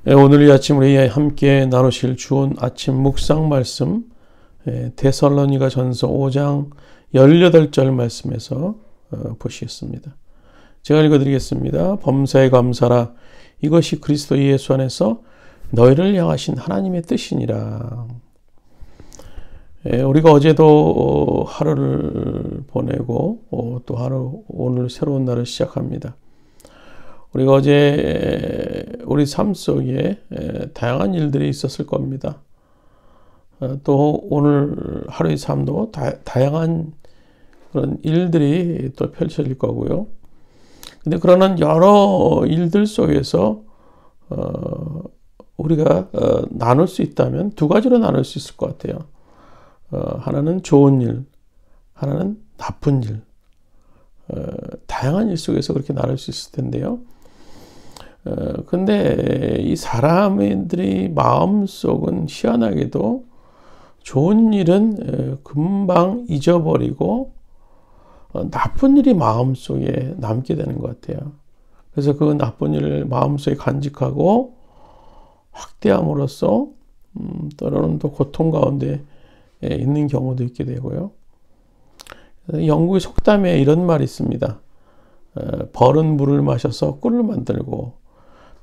오늘 이 아침 우리 함께 나누실 좋은 아침 묵상 말씀 데살로니가 전서 5장 18절 말씀에서 보시겠습니다. 제가 읽어드리겠습니다. 범사에 감사라. 이것이 그리스도 예수 안에서 너희를 향하신 하나님의 뜻이니라. 우리가 어제도 하루를 보내고 또 오늘 새로운 날을 시작합니다. 우리가 어제 우리 삶 속에 다양한 일들이 있었을 겁니다. 또 오늘 하루의 삶도 다양한 그런 일들이 또 펼쳐질 거고요. 근데 그러는 여러 일들 속에서 우리가 나눌 수 있다면 두 가지로 나눌 수 있을 것 같아요. 하나는 좋은 일, 하나는 나쁜 일. 다양한 일 속에서 그렇게 나눌 수 있을 텐데요. 근데 이 사람들이 마음속은 희한하게도 좋은 일은 금방 잊어버리고 나쁜 일이 마음속에 남게 되는 것 같아요. 그래서 그 나쁜 일을 마음속에 간직하고 확대함으로써 때로는 또 고통 가운데 있는 경우도 있게 되고요. 영국의 속담에 이런 말이 있습니다. 벌은 물을 마셔서 꿀을 만들고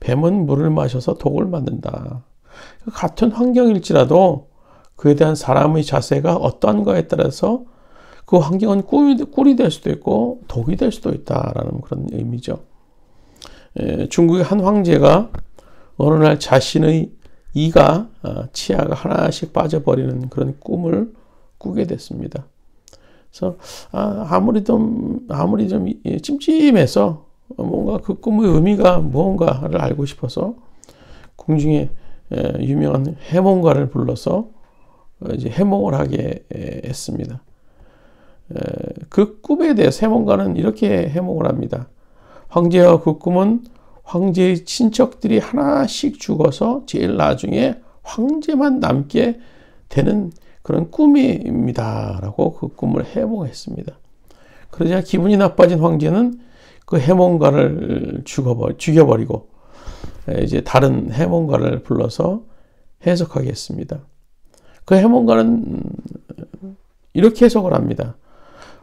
뱀은 물을 마셔서 독을 만든다. 같은 환경일지라도 그에 대한 사람의 자세가 어떠한가에 따라서 그 환경은 꿀이 될 수도 있고 독이 될 수도 있다라는 그런 의미죠. 중국의 한 황제가 어느 날 자신의 치아가 하나씩 빠져버리는 그런 꿈을 꾸게 됐습니다. 그래서 아무리 좀 찜찜해서 뭔가 그 꿈의 의미가 무언가를 알고 싶어서 궁중에 유명한 해몽가를 불러서 이제 해몽을 하게 했습니다. 그 꿈에 대해서 해몽가는 이렇게 해몽을 합니다. 황제와 그 꿈은 황제의 친척들이 하나씩 죽어서 제일 나중에 황제만 남게 되는 그런 꿈입니다. 라고 그 꿈을 해몽했습니다. 그러자 기분이 나빠진 황제는 그 해몽가를 죽여버리고 이제 다른 해몽가를 불러서 해석하게 했습니다. 그 해몽가는 이렇게 해석을 합니다.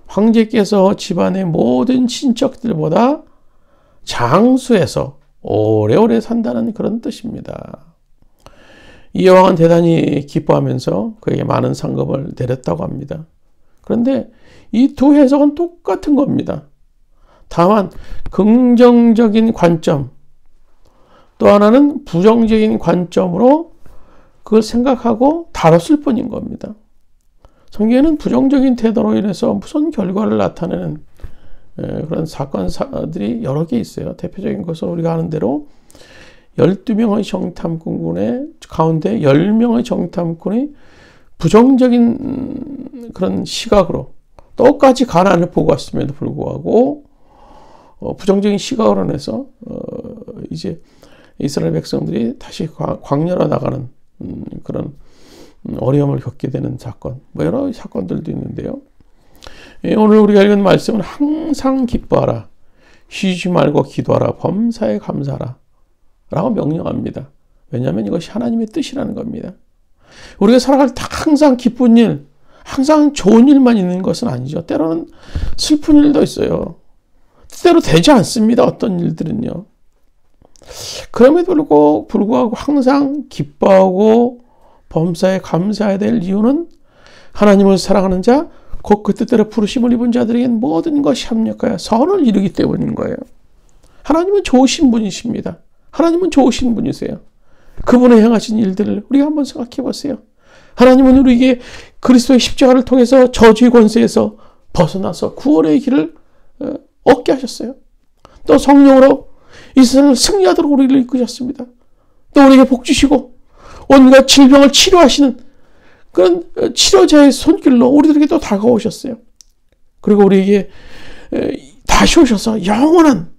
황제께서 집안의 모든 친척들보다 장수해서 오래오래 산다는 그런 뜻입니다. 이 여왕은 대단히 기뻐하면서 그에게 많은 상급을 내렸다고 합니다. 그런데 이 두 해석은 똑같은 겁니다. 다만 긍정적인 관점, 또 하나는 부정적인 관점으로 그걸 생각하고 다뤘을 뿐인 겁니다. 성경에는 부정적인 태도로 인해서 무슨 결과를 나타내는 그런 사건들이 여러 개 있어요. 대표적인 것은 우리가 아는 대로 12명의 정탐꾼의 가운데 10명의 정탐꾼이 부정적인 그런 시각으로 똑같이 가나안을 보고 왔음에도 불구하고 부정적인 시각으로 인해서 이제 이스라엘 백성들이 다시 광야로 나가는 그런 어려움을 겪게 되는 사건, 여러 사건들도 있는데요. 오늘 우리가 읽은 말씀은 항상 기뻐하라, 쉬지 말고 기도하라, 범사에 감사하라 라고 명령합니다. 왜냐하면 이것이 하나님의 뜻이라는 겁니다. 우리가 살아갈 때 항상 기쁜 일, 항상 좋은 일만 있는 것은 아니죠. 때로는 슬픈 일도 있어요. 때로 되지 않습니다. 어떤 일들은요. 그럼에도 불구하고 항상 기뻐하고 범사에 감사해야 될 이유는 하나님을 사랑하는 자, 곧 그 뜻대로 부르심을 입은 자들에겐 모든 것이 합력하여 선을 이루기 때문인 거예요. 하나님은 좋으신 분이십니다. 하나님은 좋으신 분이세요. 그분의 행하신 일들을 우리가 한번 생각해 보세요. 하나님은 우리에게 그리스도의 십자가를 통해서 저주의 권세에서 벗어나서 구원의 길을 얻게 하셨어요. 또 성령으로 이 세상을 승리하도록 우리를 이끄셨습니다. 또 우리에게 복 주시고 온갖 질병을 치료하시는 그런 치료자의 손길로 우리들에게 또 다가오셨어요. 그리고 우리에게 다시 오셔서 영원한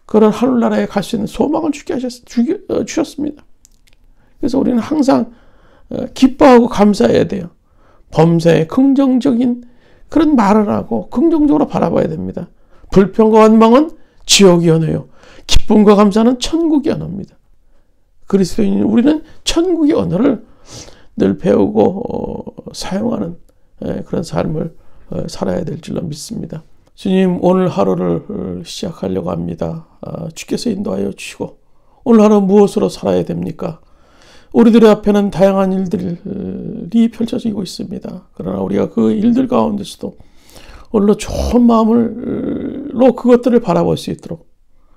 그런 하늘나라에 갈 수 있는 소망을 주셨습니다. 그래서 우리는 항상 기뻐하고 감사해야 돼요. 범사에 긍정적인 그런 말을 하고 긍정적으로 바라봐야 됩니다. 불평과 원망은 지옥이 연해요. 기쁨과 감사는 천국이 연합니다. 그리스도인 우리는 천국의 언어를 늘 배우고 사용하는 그런 삶을 살아야 될 줄로 믿습니다. 주님, 오늘 하루를 시작하려고 합니다. 주께서 인도하여 주시고 오늘 하루 무엇으로 살아야 됩니까? 우리들의 앞에는 다양한 일들이 펼쳐지고 있습니다. 그러나 우리가 그 일들 가운데서도 오늘로 좋은 마음으로 그것들을 바라볼 수 있도록,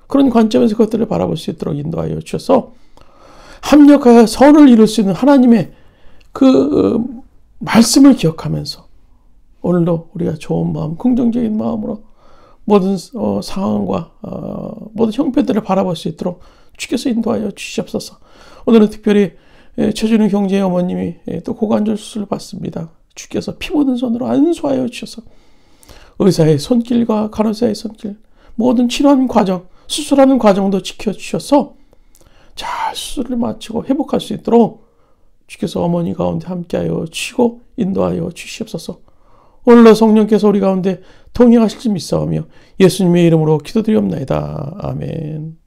그런 관점에서 그것들을 바라볼 수 있도록 인도하여 주셔서 합력하여 선을 이룰 수 있는 하나님의 그 말씀을 기억하면서 오늘도 우리가 좋은 마음, 긍정적인 마음으로 모든 상황과 모든 형편들을 바라볼 수 있도록 주께서 인도하여 주시옵소서. 오늘은 특별히 최준우 형제의 어머님이 또 고관절 수술을 받습니다. 주께서 피 묻은 손으로 안수하여 주셔서 의사의 손길과 간호사의 손길, 모든 치료하는 과정, 수술하는 과정도 지켜주셔서 잘 수술을 마치고 회복할 수 있도록 주께서 어머니 가운데 함께하여 주시고 인도하여 주시옵소서. 오늘날 성령께서 우리 가운데 통행하실 줄 믿사오며 예수님의 이름으로 기도드리옵나이다. 아멘.